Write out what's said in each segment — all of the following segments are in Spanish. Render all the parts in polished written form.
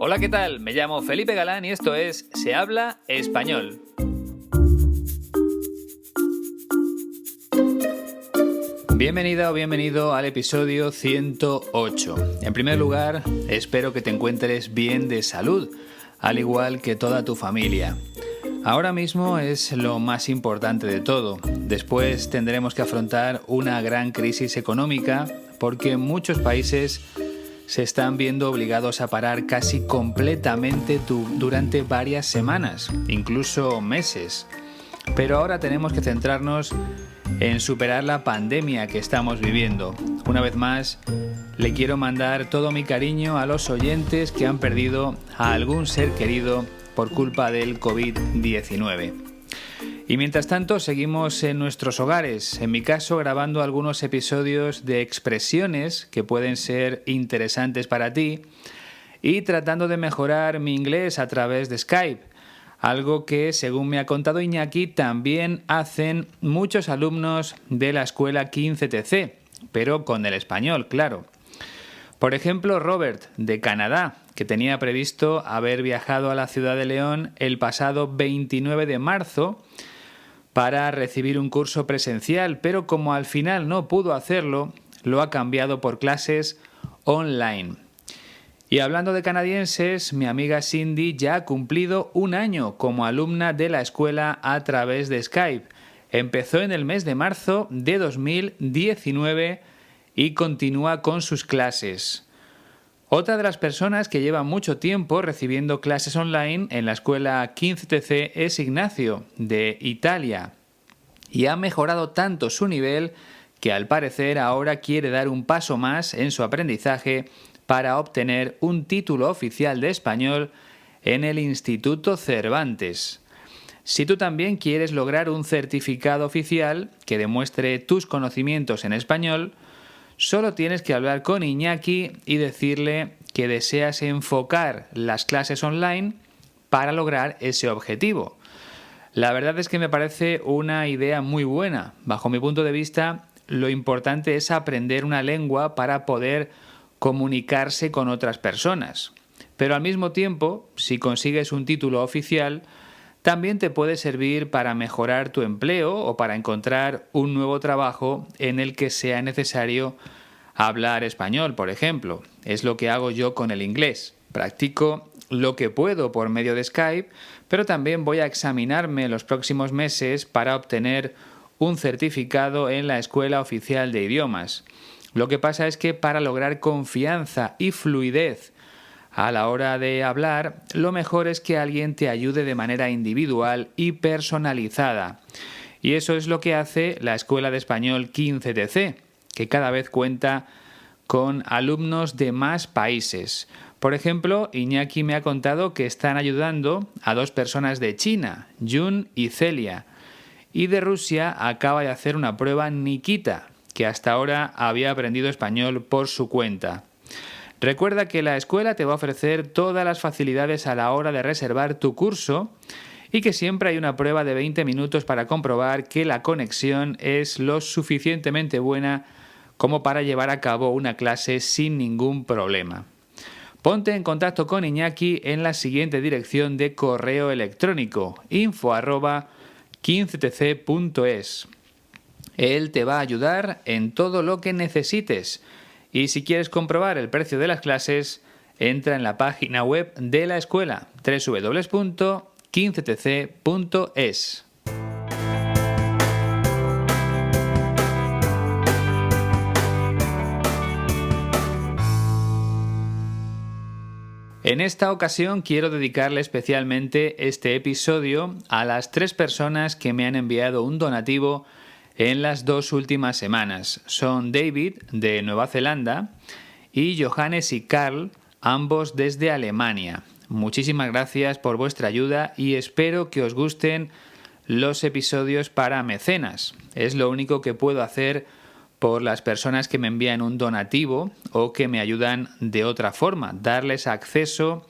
Hola, ¿qué tal? Me llamo Felipe Galán y esto es Se habla español. Bienvenida o bienvenido al episodio 108. En primer lugar, espero que te encuentres bien de salud, al igual que toda tu familia. Ahora mismo es lo más importante de todo. Después tendremos que afrontar una gran crisis económica porque muchos países se están viendo obligados a parar casi completamente durante varias semanas, incluso meses. Pero ahora tenemos que centrarnos en superar la pandemia que estamos viviendo. Una vez más, le quiero mandar todo mi cariño a los oyentes que han perdido a algún ser querido por culpa del COVID-19. Y mientras tanto, seguimos en nuestros hogares, en mi caso grabando algunos episodios de expresiones que pueden ser interesantes para ti y tratando de mejorar mi inglés a través de Skype, algo que, según me ha contado Iñaki, también hacen muchos alumnos de la escuela 15TC, pero con el español, claro. Por ejemplo, Robert, de Canadá, que tenía previsto haber viajado a la ciudad de León el pasado 29 de marzo para recibir un curso presencial, pero como al final no pudo hacerlo, lo ha cambiado por clases online. Y hablando de canadienses, mi amiga Cindy ya ha cumplido un año como alumna de la escuela a través de Skype. Empezó en el mes de marzo de 2019 y continúa con sus clases. Otra de las personas que lleva mucho tiempo recibiendo clases online en la escuela 15TC es Ignacio, de Italia. Y ha mejorado tanto su nivel que al parecer ahora quiere dar un paso más en su aprendizaje para obtener un título oficial de español en el Instituto Cervantes. Si tú también quieres lograr un certificado oficial que demuestre tus conocimientos en español, solo tienes que hablar con Iñaki y decirle que deseas enfocar las clases online para lograr ese objetivo. La verdad es que me parece una idea muy buena. Bajo mi punto de vista, lo importante es aprender una lengua para poder comunicarse con otras personas. Pero al mismo tiempo, si consigues un título oficial, también te puede servir para mejorar tu empleo o para encontrar un nuevo trabajo en el que sea necesario hablar español, por ejemplo. Es lo que hago yo con el inglés. Practico lo que puedo por medio de Skype, pero también voy a examinarme los próximos meses para obtener un certificado en la Escuela Oficial de Idiomas. Lo que pasa es que para lograr confianza y fluidez a la hora de hablar, lo mejor es que alguien te ayude de manera individual y personalizada. Y eso es lo que hace la Escuela de Español 15TC, que cada vez cuenta con alumnos de más países. Por ejemplo, Iñaki me ha contado que están ayudando a 2 personas de China, Jun y Celia. Y de Rusia acaba de hacer una prueba Nikita, que hasta ahora había aprendido español por su cuenta. Recuerda que la escuela te va a ofrecer todas las facilidades a la hora de reservar tu curso y que siempre hay una prueba de 20 minutos para comprobar que la conexión es lo suficientemente buena como para llevar a cabo una clase sin ningún problema. Ponte en contacto con Iñaki en la siguiente dirección de correo electrónico: info@15tc.es. Él te va a ayudar en todo lo que necesites. Y si quieres comprobar el precio de las clases, entra en la página web de la escuela, www.15tc.es. En esta ocasión quiero dedicarle especialmente este episodio a las 3 personas que me han enviado un donativo en las 2 últimas semanas. Son David, de Nueva Zelanda, y Johannes y Carl, ambos desde Alemania. Muchísimas gracias por vuestra ayuda y espero que os gusten los episodios para mecenas. Es lo único que puedo hacer por las personas que me envían un donativo o que me ayudan de otra forma, darles acceso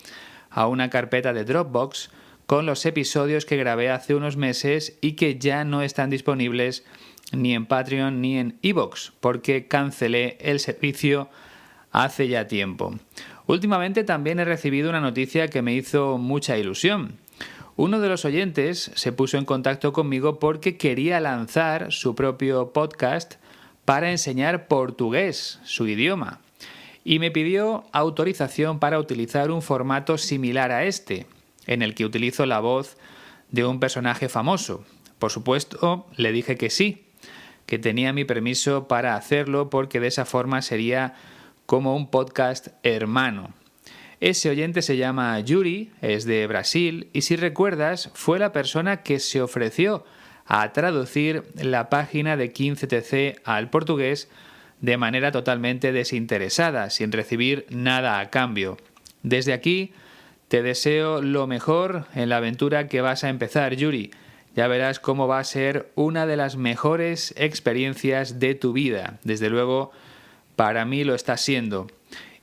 a una carpeta de Dropbox con los episodios que grabé hace unos meses y que ya no están disponibles ni en Patreon ni en iVoox, porque cancelé el servicio hace ya tiempo. Últimamente también he recibido una noticia que me hizo mucha ilusión. Uno de los oyentes se puso en contacto conmigo porque quería lanzar su propio podcast para enseñar portugués, su idioma, y me pidió autorización para utilizar un formato similar a este, en el que utilizo la voz de un personaje famoso. Por supuesto, le dije que sí, que tenía mi permiso para hacerlo porque de esa forma sería como un podcast hermano. Ese oyente se llama Yuri, es de Brasil y si recuerdas fue la persona que se ofreció a traducir la página de 15TC al portugués de manera totalmente desinteresada, sin recibir nada a cambio. Desde aquí te deseo lo mejor en la aventura que vas a empezar, Yuri. Ya verás cómo va a ser una de las mejores experiencias de tu vida. Desde luego, para mí lo está siendo.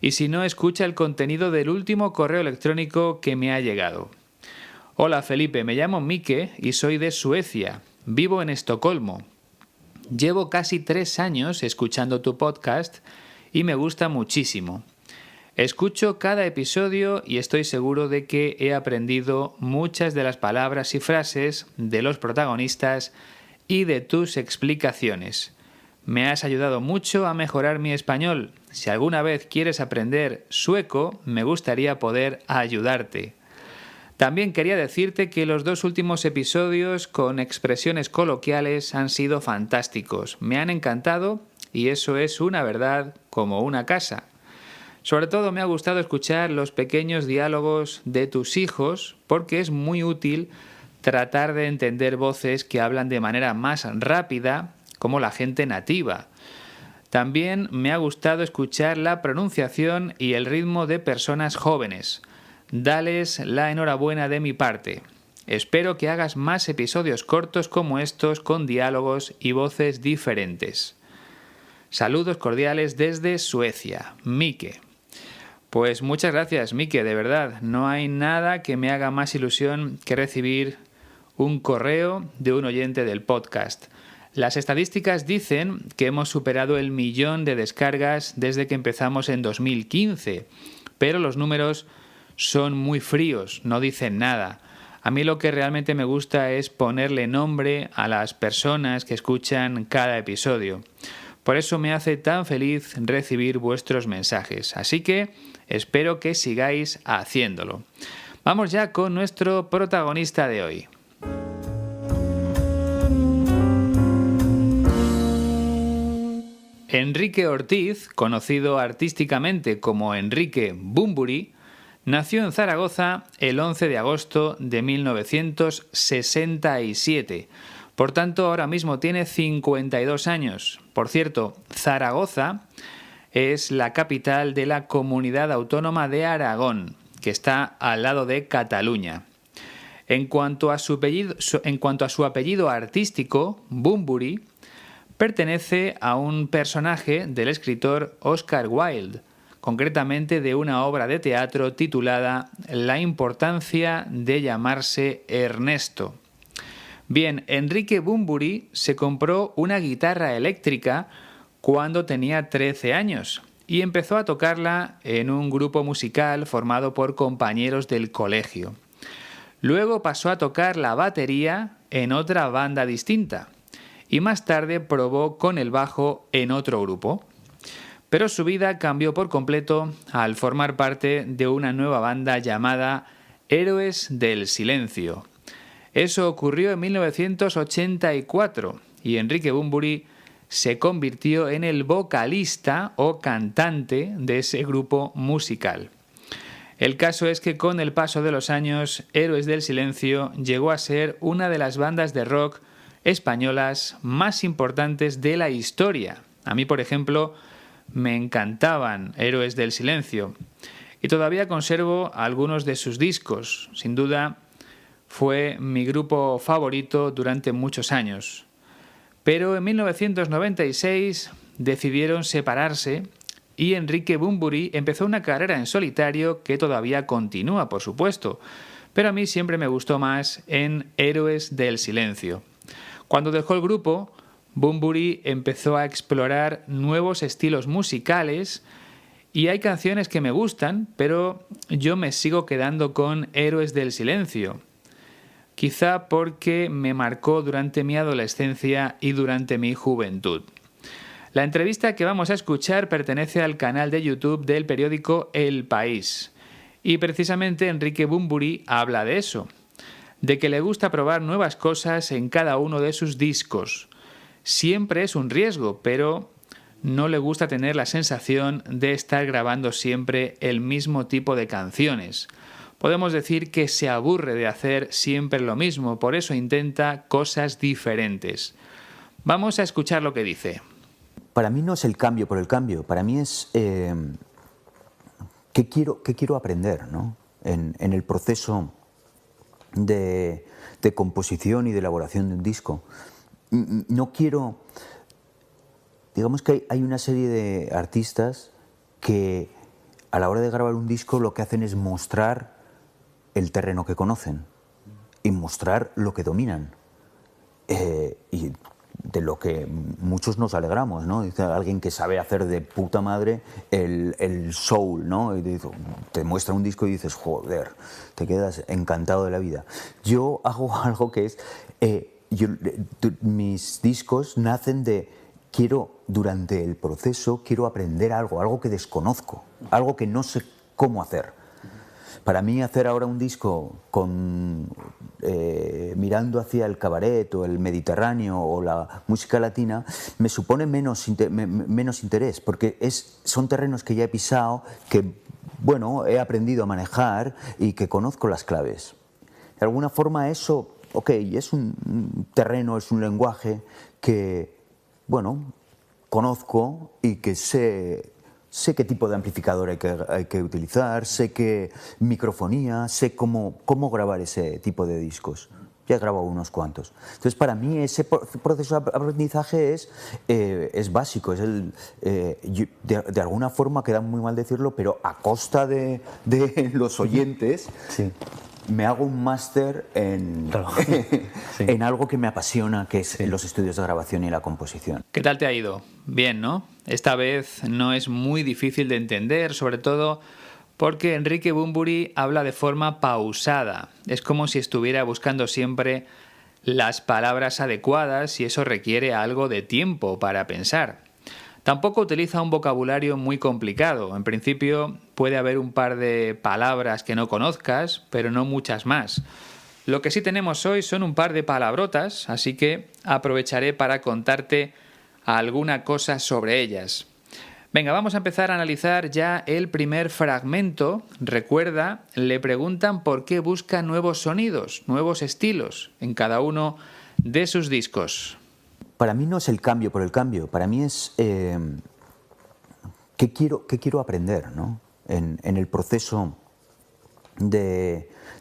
Y si no, escucha el contenido del último correo electrónico que me ha llegado. Hola Felipe, me llamo Mike y soy de Suecia. Vivo en Estocolmo. Llevo casi 3 años escuchando tu podcast y me gusta muchísimo. Escucho cada episodio y estoy seguro de que he aprendido muchas de las palabras y frases de los protagonistas y de tus explicaciones. Me has ayudado mucho a mejorar mi español. Si alguna vez quieres aprender sueco, me gustaría poder ayudarte. También quería decirte que los 2 últimos episodios con expresiones coloquiales han sido fantásticos. Me han encantado y eso es una verdad como una casa. Sobre todo me ha gustado escuchar los pequeños diálogos de tus hijos porque es muy útil tratar de entender voces que hablan de manera más rápida como la gente nativa. También me ha gustado escuchar la pronunciación y el ritmo de personas jóvenes. Dales la enhorabuena de mi parte. Espero que hagas más episodios cortos como estos con diálogos y voces diferentes. Saludos cordiales desde Suecia, Mike. Pues muchas gracias, Mike, de verdad. No hay nada que me haga más ilusión que recibir un correo de un oyente del podcast. Las estadísticas dicen que hemos superado el 1.000.000 de descargas desde que empezamos en 2015, pero los números son muy fríos, no dicen nada. A mí lo que realmente me gusta es ponerle nombre a las personas que escuchan cada episodio. Por eso me hace tan feliz recibir vuestros mensajes. Así que espero que sigáis haciéndolo. Vamos ya con nuestro protagonista de hoy. Enrique Ortiz, conocido artísticamente como Enrique Bunbury, nació en Zaragoza el 11 de agosto de 1967. Por tanto, ahora mismo tiene 52 años. Por cierto, Zaragoza es la capital de la Comunidad Autónoma de Aragón, que está al lado de Cataluña. En cuanto a su apellido artístico, Bunbury, pertenece a un personaje del escritor Oscar Wilde, concretamente de una obra de teatro titulada La importancia de llamarse Ernesto. Bien, Enrique Bunbury se compró una guitarra eléctrica cuando tenía 13 años y empezó a tocarla en un grupo musical formado por compañeros del colegio. Luego pasó a tocar la batería en otra banda distinta y más tarde probó con el bajo en otro grupo. Pero su vida cambió por completo al formar parte de una nueva banda llamada Héroes del Silencio. Eso ocurrió en 1984 y Enrique Bunbury se convirtió en el vocalista o cantante de ese grupo musical. El caso es que con el paso de los años, Héroes del Silencio llegó a ser una de las bandas de rock españolas más importantes de la historia. A mí, por ejemplo, me encantaban Héroes del Silencio y todavía conservo algunos de sus discos. Sin duda, fue mi grupo favorito durante muchos años. Pero en 1996 decidieron separarse y Enrique Bunbury empezó una carrera en solitario que todavía continúa, por supuesto, pero a mí siempre me gustó más en Héroes del Silencio. Cuando dejó el grupo, Bunbury empezó a explorar nuevos estilos musicales Y hay canciones que me gustan, pero yo me sigo quedando con Héroes del Silencio. Quizá porque me marcó durante mi adolescencia y durante mi juventud. La entrevista que vamos a escuchar pertenece al canal de YouTube del periódico El País. Y precisamente Enrique Bunbury habla de eso, de que le gusta probar nuevas cosas en cada uno de sus discos. Siempre es un riesgo, pero no le gusta tener la sensación de estar grabando siempre el mismo tipo de canciones. Podemos decir que se aburre de hacer siempre lo mismo, por eso intenta cosas diferentes. Vamos a escuchar lo que dice. Para mí no es el cambio por el cambio, para mí es qué quiero aprender, ¿no? En el proceso de composición y de elaboración de un disco. No quiero... Digamos que hay una serie de artistas que a la hora de grabar un disco lo que hacen es mostrar el terreno que conocen y mostrar lo que dominan. Y de lo que muchos nos alegramos, ¿no? Dice alguien que sabe hacer de puta madre el soul, ¿no? Y te muestra un disco y dices, joder, te quedas encantado de la vida. Yo hago algo que es... mis discos nacen de... durante el proceso, quiero aprender algo que desconozco, algo que no sé cómo hacer. Para mí hacer ahora un disco mirando hacia el cabaret o el Mediterráneo o la música latina me supone menos interés, porque son terrenos que ya he pisado, que bueno, he aprendido a manejar y que conozco las claves. De alguna forma eso, ok, es un terreno, es un lenguaje que, bueno, conozco y que sé qué tipo de amplificador hay que utilizar, sé qué microfonía, sé cómo grabar ese tipo de discos. Ya he grabado unos cuantos. Entonces, para mí ese proceso de aprendizaje es básico. De alguna forma, queda muy mal decirlo, pero a costa de los oyentes, sí. Me hago un máster Claro. Sí. En algo que me apasiona, que es los estudios de grabación y la composición. ¿Qué tal te ha ido? Bien, ¿no? Esta vez no es muy difícil de entender, sobre todo porque Enrique Bunbury habla de forma pausada. Es como si estuviera buscando siempre las palabras adecuadas y eso requiere algo de tiempo para pensar. Tampoco utiliza un vocabulario muy complicado. En principio puede haber un par de palabras que no conozcas, pero no muchas más. Lo que sí tenemos hoy son un par de palabrotas, así que aprovecharé para contarte alguna cosa sobre ellas. Venga, vamos a empezar a analizar ya el primer fragmento. Recuerda, le preguntan por qué busca nuevos sonidos, nuevos estilos en cada uno de sus discos. Para mí no es el cambio por el cambio, para mí es qué quiero aprender, ¿no? En el proceso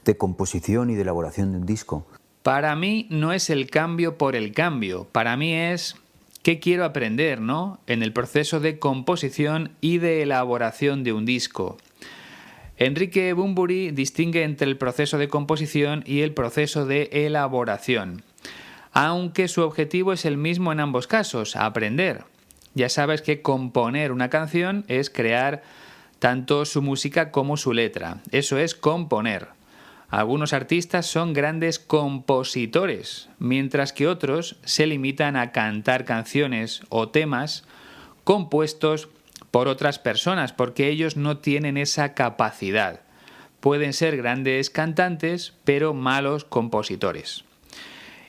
de composición y de elaboración de un disco. Para mí no es el cambio por el cambio, para mí es qué quiero aprender, ¿no? En el proceso de composición y de elaboración de un disco. Enrique Bunbury distingue entre el proceso de composición y el proceso de elaboración, aunque su objetivo es el mismo en ambos casos, aprender. Ya sabes que componer una canción es crear tanto su música como su letra. Eso es componer. Algunos artistas son grandes compositores, mientras que otros se limitan a cantar canciones o temas compuestos por otras personas, porque ellos no tienen esa capacidad. Pueden ser grandes cantantes, pero malos compositores.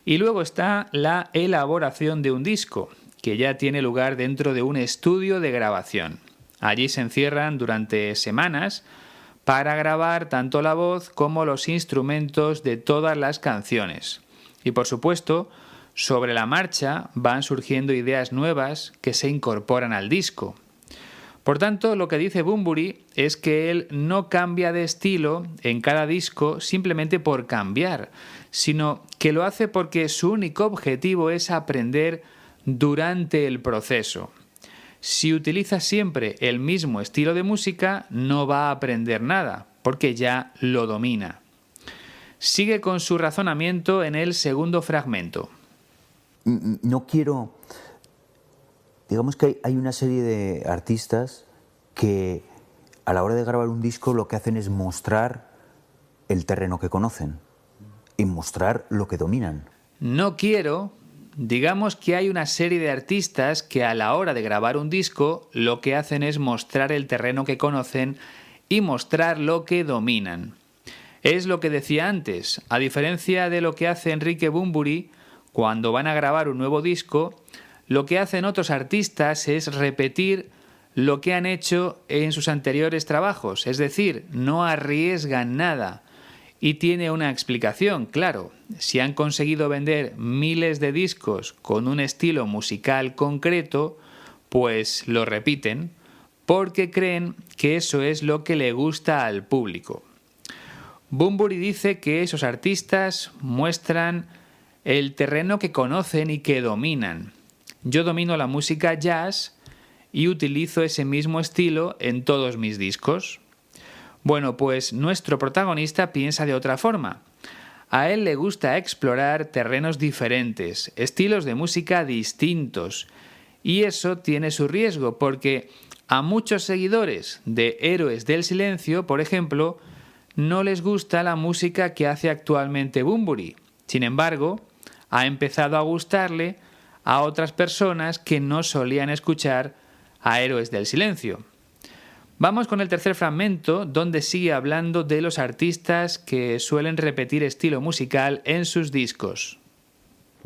Y luego está la elaboración de un disco, que ya tiene lugar dentro de un estudio de grabación. Allí se encierran durante semanas para grabar tanto la voz como los instrumentos de todas las canciones. Y por supuesto, sobre la marcha van surgiendo ideas nuevas que se incorporan al disco. Por tanto, lo que dice Bunbury es que él no cambia de estilo en cada disco simplemente por cambiar, sino que lo hace porque su único objetivo es aprender durante el proceso. Si utiliza siempre el mismo estilo de música, no va a aprender nada, porque ya lo domina. Sigue con su razonamiento en el segundo fragmento. No quiero... Digamos que hay una serie de artistas que a la hora de grabar un disco lo que hacen es mostrar el terreno que conocen y mostrar lo que dominan. No quiero, digamos que hay una serie de artistas que a la hora de grabar un disco lo que hacen es mostrar el terreno que conocen y mostrar lo que dominan. Es lo que decía antes, a diferencia de lo que hace Enrique Bunbury, cuando van a grabar un nuevo disco, lo que hacen otros artistas es repetir lo que han hecho en sus anteriores trabajos, es decir, no arriesgan nada. Y tiene una explicación, claro. Si han conseguido vender miles de discos con un estilo musical concreto, pues lo repiten, porque creen que eso es lo que le gusta al público. Bunbury dice que esos artistas muestran el terreno que conocen y que dominan. Yo domino la música jazz y utilizo ese mismo estilo en todos mis discos. Bueno, pues nuestro protagonista piensa de otra forma. A él le gusta explorar terrenos diferentes, estilos de música distintos. Y eso tiene su riesgo, porque a muchos seguidores de Héroes del Silencio, por ejemplo, no les gusta la música que hace actualmente Bunbury. Sin embargo, ha empezado a gustarle a otras personas que no solían escuchar a Héroes del Silencio. Vamos con el tercer fragmento, donde sigue hablando de los artistas que suelen repetir estilo musical en sus discos.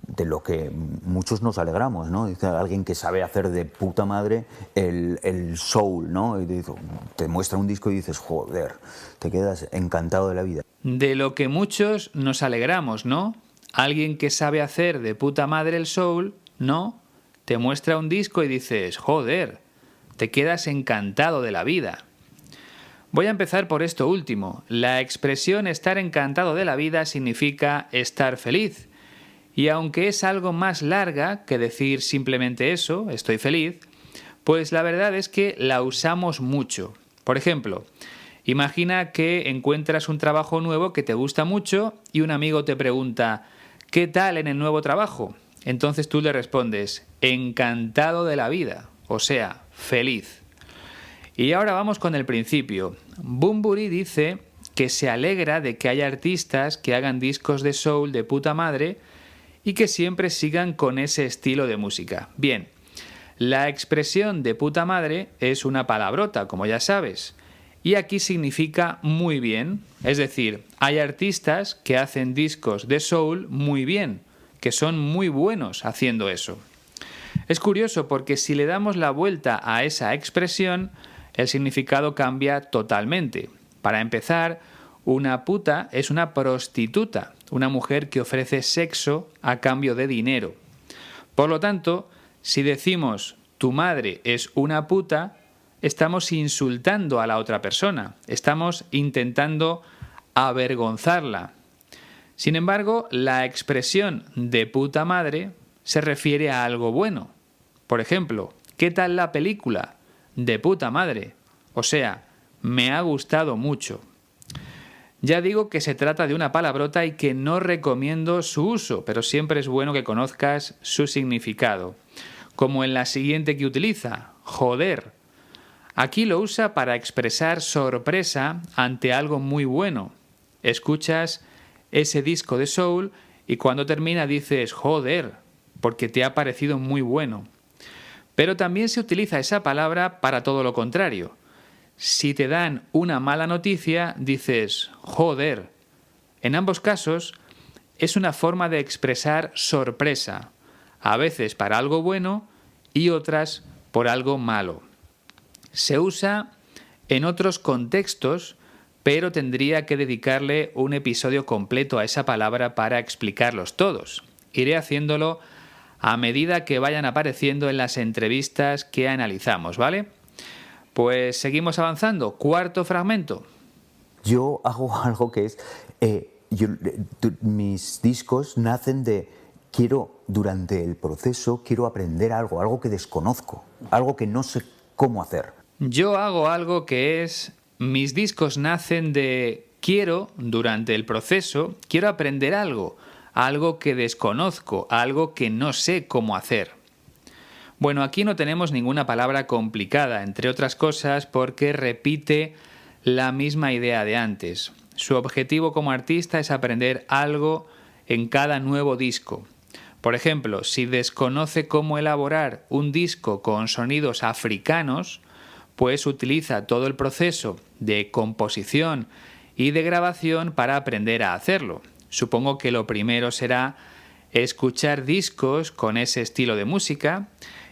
De lo que muchos nos alegramos, ¿no? Dice alguien que sabe hacer de puta madre el soul, ¿no? Y te muestra un disco y dices, joder, te quedas encantado de la vida. De lo que muchos nos alegramos, ¿no? Alguien que sabe hacer de puta madre el soul, ¿no? Te muestra un disco y dices, joder, te quedas encantado de la vida. Voy a empezar por esto último. La expresión estar encantado de la vida significa estar feliz. Y aunque es algo más larga que decir simplemente eso, estoy feliz, pues la verdad es que la usamos mucho. Por ejemplo, imagina que encuentras un trabajo nuevo que te gusta mucho y un amigo te pregunta, ¿qué tal en el nuevo trabajo? Entonces tú le respondes, encantado de la vida, o sea, feliz. Y ahora vamos con el principio. Bunbury dice que se alegra de que haya artistas que hagan discos de soul de puta madre y que siempre sigan con ese estilo de música. Bien, la expresión de puta madre es una palabrota, como ya sabes, y aquí significa muy bien, es decir, hay artistas que hacen discos de soul muy bien, que son muy buenos haciendo eso. Es curioso porque si le damos la vuelta a esa expresión, el significado cambia totalmente. Para empezar, una puta es una prostituta, una mujer que ofrece sexo a cambio de dinero. Por lo tanto, si decimos tu madre es una puta, estamos insultando a la otra persona, estamos intentando avergonzarla. Sin embargo, la expresión de puta madre se refiere a algo bueno. Por ejemplo, ¿qué tal la película? De puta madre. O sea, me ha gustado mucho. Ya digo que se trata de una palabrota y que no recomiendo su uso, pero siempre es bueno que conozcas su significado. Como en la siguiente que utiliza, joder. Aquí lo usa para expresar sorpresa ante algo muy bueno. Escuchas ese disco de soul y cuando termina dices, joder, porque te ha parecido muy bueno. Pero también se utiliza esa palabra para todo lo contrario. Si te dan una mala noticia, dices, joder. En ambos casos, es una forma de expresar sorpresa, a veces para algo bueno y otras por algo malo. Se usa en otros contextos, pero tendría que dedicarle un episodio completo a esa palabra para explicarlos todos. Iré haciéndolo a medida que vayan apareciendo en las entrevistas que analizamos, ¿vale? Pues seguimos avanzando. Cuarto fragmento. Yo hago algo que es... mis discos nacen de... durante el proceso, quiero aprender algo que desconozco, algo que no sé cómo hacer. Yo hago algo que es... Mis discos nacen de... durante el proceso, quiero aprender algo que desconozco, algo que no sé cómo hacer. Bueno, aquí no tenemos ninguna palabra complicada, entre otras cosas porque repite la misma idea de antes. Su objetivo como artista es aprender algo en cada nuevo disco. Por ejemplo, si desconoce cómo elaborar un disco con sonidos africanos, pues utiliza todo el proceso de composición y de grabación para aprender a hacerlo. Supongo que lo primero será escuchar discos con ese estilo de música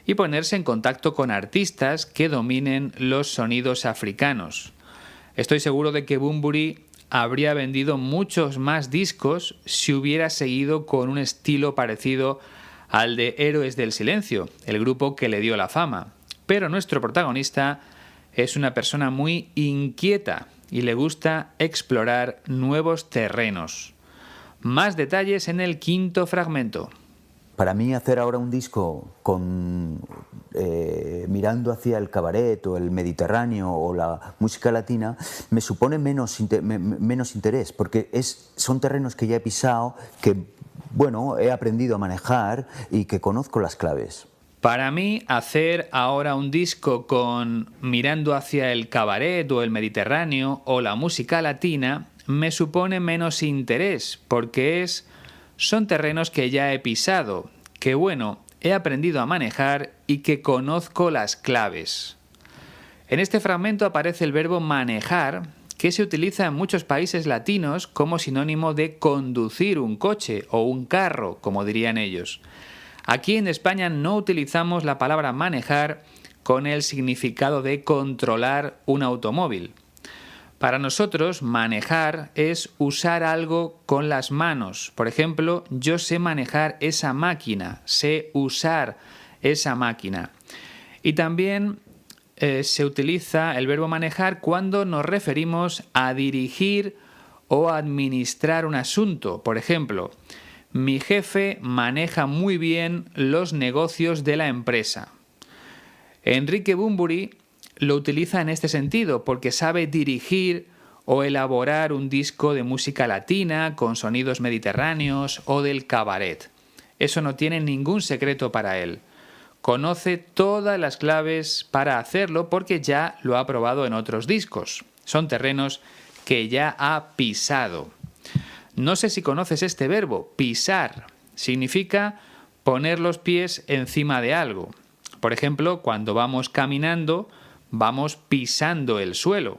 y ponerse en contacto con artistas que dominen los sonidos africanos. Estoy seguro de que Bunbury habría vendido muchos más discos si hubiera seguido con un estilo parecido al de Héroes del Silencio, el grupo que le dio la fama. Pero nuestro protagonista es una persona muy inquieta y le gusta explorar nuevos terrenos. Más detalles en el quinto fragmento. Para mí hacer ahora un disco mirando hacia el cabaret o el Mediterráneo o la música latina me supone menos interés, porque son terrenos que ya he pisado, que he aprendido a manejar y que conozco las claves. Para mí, hacer ahora un disco mirando hacia el cabaret o el Mediterráneo o la música latina me supone menos interés, porque son terrenos que ya he pisado, que he aprendido a manejar y que conozco las claves. En este fragmento aparece el verbo manejar, que se utiliza en muchos países latinos como sinónimo de conducir un coche o un carro, como dirían ellos. Aquí en España no utilizamos la palabra manejar con el significado de controlar un automóvil. Para nosotros, manejar es usar algo con las manos. Por ejemplo, yo sé manejar esa máquina, sé usar esa máquina. Y también se utiliza el verbo manejar cuando nos referimos a dirigir o administrar un asunto. Por ejemplo, mi jefe maneja muy bien los negocios de la empresa. Enrique Bunbury lo utiliza en este sentido porque sabe dirigir o elaborar un disco de música latina con sonidos mediterráneos o del cabaret. Eso no tiene ningún secreto para él. Conoce todas las claves para hacerlo porque ya lo ha probado en otros discos. Son terrenos que ya ha pisado. No sé si conoces este verbo, pisar. Significa poner los pies encima de algo. Por ejemplo, cuando vamos caminando, vamos pisando el suelo.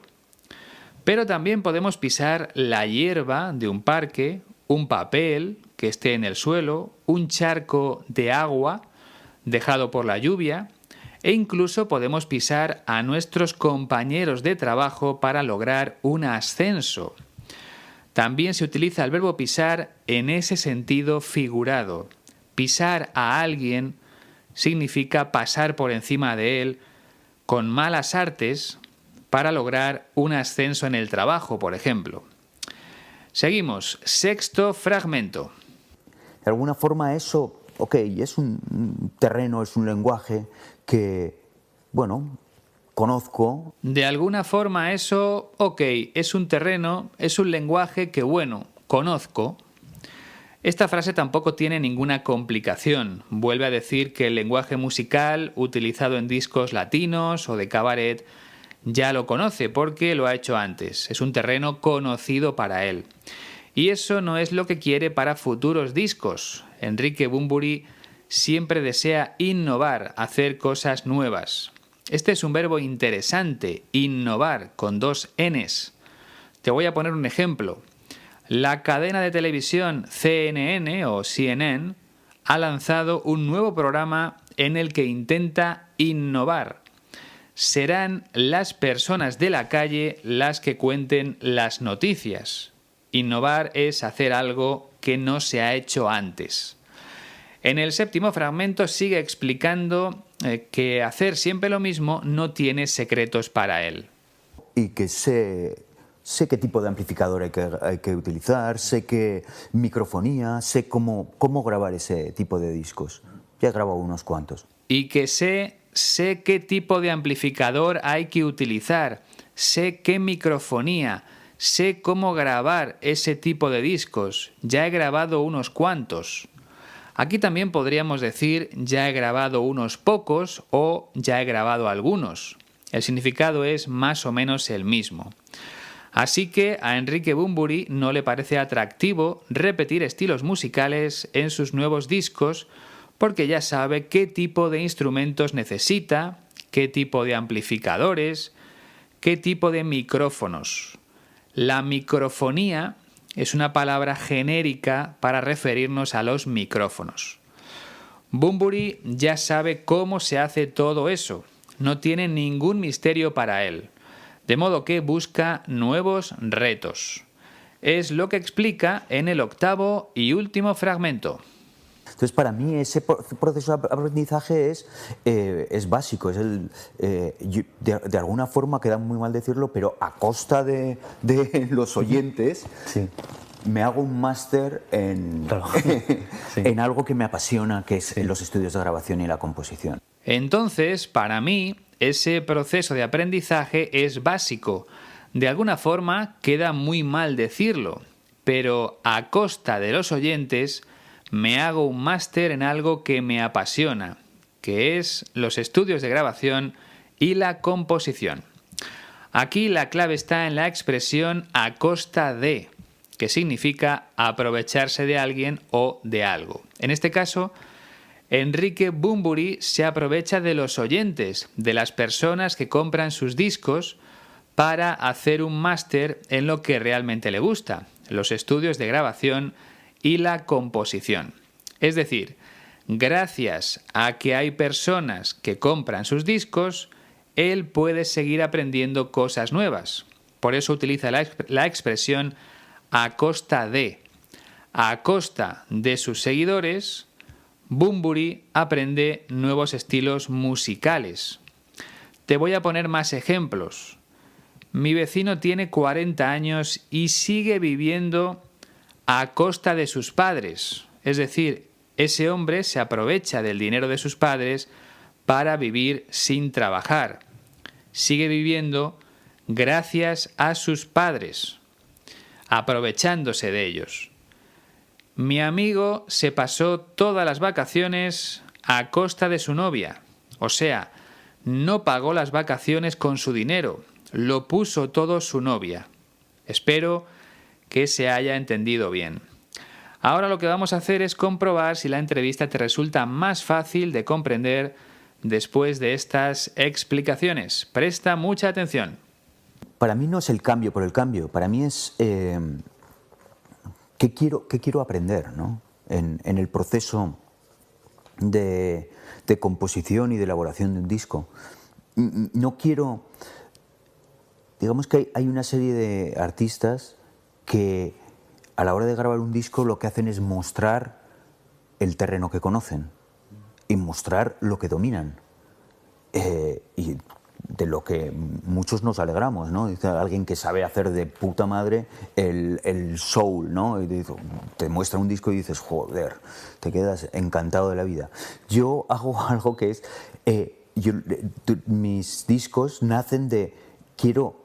Pero también podemos pisar la hierba de un parque, un papel que esté en el suelo, un charco de agua dejado por la lluvia, e incluso podemos pisar a nuestros compañeros de trabajo para lograr un ascenso. También se utiliza el verbo pisar en ese sentido figurado. Pisar a alguien significa pasar por encima de él con malas artes para lograr un ascenso en el trabajo, por ejemplo. Seguimos. Sexto fragmento. De alguna forma eso, es un terreno, es un lenguaje que, conozco. De alguna forma eso, es un terreno, es un lenguaje que, conozco. Esta frase tampoco tiene ninguna complicación. Vuelve a decir que el lenguaje musical utilizado en discos latinos o de cabaret ya lo conoce porque lo ha hecho antes. Es un terreno conocido para él. Y eso no es lo que quiere para futuros discos. Enrique Bunbury siempre desea innovar, hacer cosas nuevas. Este es un verbo interesante, innovar, con 2 Ns. Te voy a poner un ejemplo. La cadena de televisión CNN o CNN ha lanzado un nuevo programa en el que intenta innovar. Serán las personas de la calle las que cuenten las noticias. Innovar es hacer algo que no se ha hecho antes. En el séptimo fragmento sigue explicando que hacer siempre lo mismo no tiene secretos para él. Y que sé qué tipo de amplificador hay que utilizar, sé qué microfonía, sé cómo grabar ese tipo de discos. Ya he grabado unos cuantos. Y que sé qué tipo de amplificador hay que utilizar, sé qué microfonía, sé cómo grabar ese tipo de discos. Ya he grabado unos cuantos. Aquí también podríamos decir ya he grabado unos pocos o ya he grabado algunos. El significado es más o menos el mismo. Así que a Enrique Bunbury no le parece atractivo repetir estilos musicales en sus nuevos discos porque ya sabe qué tipo de instrumentos necesita, qué tipo de amplificadores, qué tipo de micrófonos. La microfonía es una palabra genérica para referirnos a los micrófonos. Bunbury ya sabe cómo se hace todo eso, no tiene ningún misterio para él, de modo que busca nuevos retos. Es lo que explica en el 8º y último fragmento. Entonces, para mí ese proceso de aprendizaje es básico, de alguna forma, queda muy mal decirlo, pero a costa de los oyentes, sí. Me hago un máster claro. Sí. En algo que me apasiona, que es los estudios de grabación y la composición. Entonces, para mí, ese proceso de aprendizaje es básico. De alguna forma, queda muy mal decirlo, pero a costa de los oyentes, me hago un máster en algo que me apasiona, que es los estudios de grabación y la composición. Aquí la clave está en la expresión a costa de, que significa aprovecharse de alguien o de algo. En este caso, Enrique Bunbury se aprovecha de los oyentes, de las personas que compran sus discos, para hacer un máster en lo que realmente le gusta, los estudios de grabación y la composición. Es decir, gracias a que hay personas que compran sus discos, él puede seguir aprendiendo cosas nuevas. Por eso utiliza la expresión a costa de. A costa de sus seguidores, Bunbury aprende nuevos estilos musicales. Te voy a poner más ejemplos. Mi vecino tiene 40 años y sigue viviendo a costa de sus padres. Es decir, ese hombre se aprovecha del dinero de sus padres para vivir sin trabajar. Sigue viviendo gracias a sus padres, aprovechándose de ellos. Mi amigo se pasó todas las vacaciones a costa de su novia. O sea, no pagó las vacaciones con su dinero, lo puso todo su novia. Espero que se haya entendido bien. Ahora lo que vamos a hacer es comprobar si la entrevista te resulta más fácil de comprender después de estas explicaciones. Presta mucha atención. Para mí no es el cambio por el cambio, para mí es qué quiero aprender, ¿no? En el proceso de composición y de elaboración de un disco. No quiero... Digamos que hay una serie de artistas que a la hora de grabar un disco lo que hacen es mostrar el terreno que conocen y mostrar lo que dominan. Y de lo que muchos nos alegramos, ¿no? Dice alguien que sabe hacer de puta madre el soul, ¿no? Y te muestra un disco y dices, joder, te quedas encantado de la vida. Yo hago algo que es... mis discos nacen de...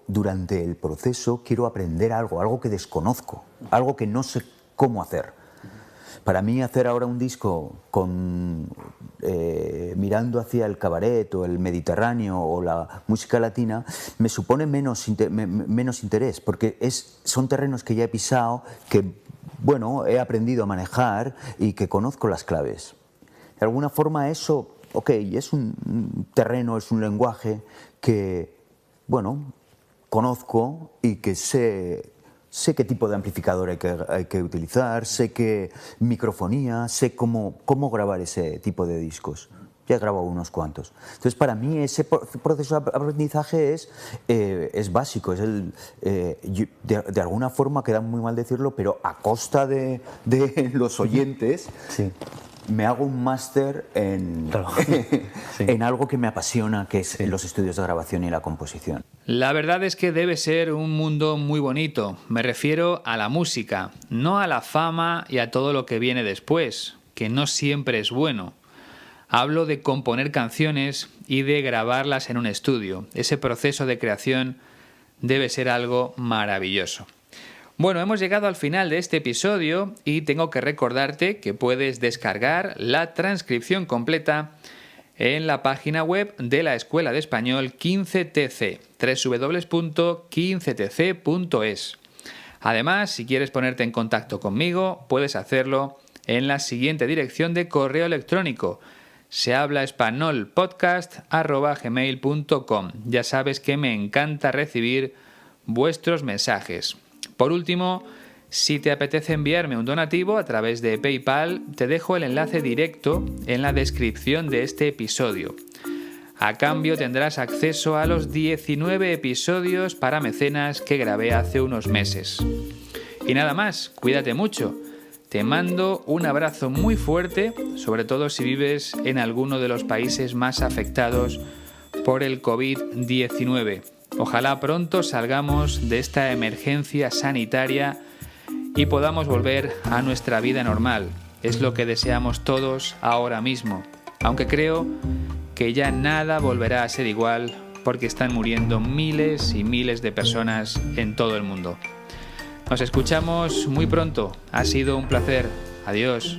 durante el proceso, quiero aprender algo que desconozco, algo que no sé cómo hacer. Para mí hacer ahora un disco mirando hacia el cabaret o el Mediterráneo o la música latina me supone menos interés, porque son terrenos que ya he pisado, que bueno, he aprendido a manejar y que conozco las claves. De alguna forma eso, es un terreno, es un lenguaje que bueno, conozco y que sé qué tipo de amplificador hay que utilizar, sé qué microfonía, sé cómo grabar ese tipo de discos. Ya he grabado unos cuantos. Entonces, para mí ese proceso de aprendizaje es básico, de alguna forma, queda muy mal decirlo, pero a costa de los oyentes, sí. Me hago un máster claro. Sí. En algo que me apasiona, que es los estudios de grabación y la composición. La verdad es que debe ser un mundo muy bonito. Me refiero a la música, no a la fama y a todo lo que viene después, que no siempre es bueno. Hablo de componer canciones y de grabarlas en un estudio. Ese proceso de creación debe ser algo maravilloso. Bueno, hemos llegado al final de este episodio y tengo que recordarte que puedes descargar la transcripción completa en la página web de la Escuela de Español 15TC, www.15tc.es. Además, si quieres ponerte en contacto conmigo, puedes hacerlo en la siguiente dirección de correo electrónico: sehablaespanolpodcast@gmail.com. Ya sabes que me encanta recibir vuestros mensajes. Por último, si te apetece enviarme un donativo a través de PayPal, te dejo el enlace directo en la descripción de este episodio. A cambio tendrás acceso a los 19 episodios para mecenas que grabé hace unos meses. Y nada más, cuídate mucho. Te mando un abrazo muy fuerte, sobre todo si vives en alguno de los países más afectados por el COVID-19. Ojalá pronto salgamos de esta emergencia sanitaria y podamos volver a nuestra vida normal. Es lo que deseamos todos ahora mismo, aunque creo que ya nada volverá a ser igual porque están muriendo miles y miles de personas en todo el mundo. Nos escuchamos muy pronto. Ha sido un placer. Adiós.